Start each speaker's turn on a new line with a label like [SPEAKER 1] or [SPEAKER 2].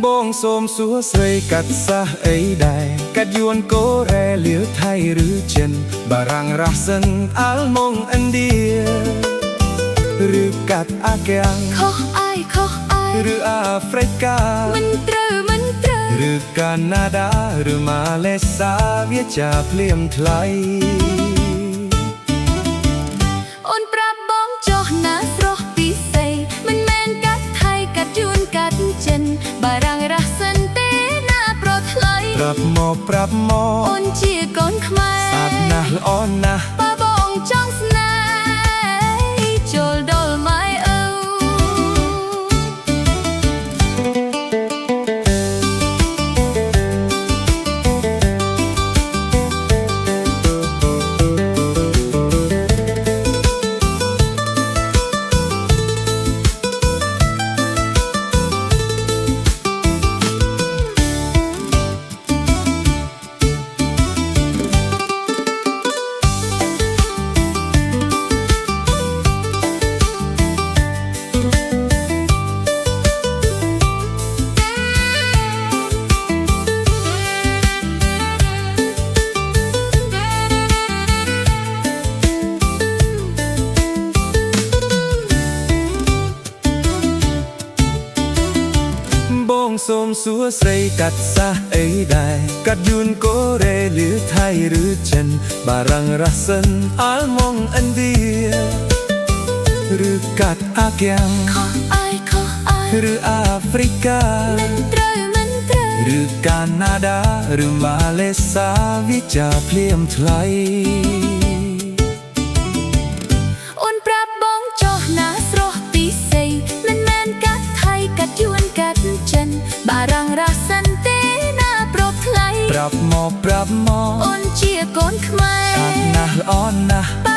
[SPEAKER 1] បងសូមសួរស្រីកាត់សាសអីដែរកាត់យួនកូរ៉េលាវថៃឬចិនបារាំងរ៉ាសិនអាល់ម៉ុងឥណ្ឌាឬកាត់អាកៀង
[SPEAKER 2] ខុសអาย
[SPEAKER 1] ឬអាហ្វ្រិកា
[SPEAKER 2] មិនត្រូវ
[SPEAKER 1] ឬកាណាដាឬម៉ាឡេសាវាចាភ្លាមថ្លៃ
[SPEAKER 2] អូនប្រាប់បងចុះណាស្រស់ពិសេសមិនមែនកាត់ថៃកាត់យួនកាត់ចិនបារាំងរ៉ាសិនទេណាប្រថ្លៃ
[SPEAKER 1] ប្រាប់មក
[SPEAKER 2] អូនជាកូនខ្មែរ
[SPEAKER 1] ស្អាតណាស់ល្អណាស់
[SPEAKER 2] បើបងចង់ស្នេហ៍ចូលដល់ម៉ែអើ
[SPEAKER 1] បងសូមសួរស្រីកាត់សាសអីដែរកាត់យួនកូរ៉េលាវថៃឬចិនបារាំងរ៉ាសិនអាល់ម៉ុងឥណ្ឌាឬកាត់អាកៀង
[SPEAKER 2] ខុសអาย
[SPEAKER 1] ឬអាហ្វ្រិកា
[SPEAKER 2] មិនត្រូវ
[SPEAKER 1] ឬកាណាដាឬម៉ាឡេសាវាចាភ្លាមថ្លៃ
[SPEAKER 2] អូនប្រាប់បងចុះណាស្រស់ពិសេសមិនមែនកាត់ថៃកាត់យួនកាត់ចិនបារាំងរ៉ាសិនទេណាប្រថ្លៃ
[SPEAKER 1] ប្រាប់មក
[SPEAKER 2] អូនជាកូនខ្មែរ
[SPEAKER 1] ស្អាតណាស់ល្អណាស់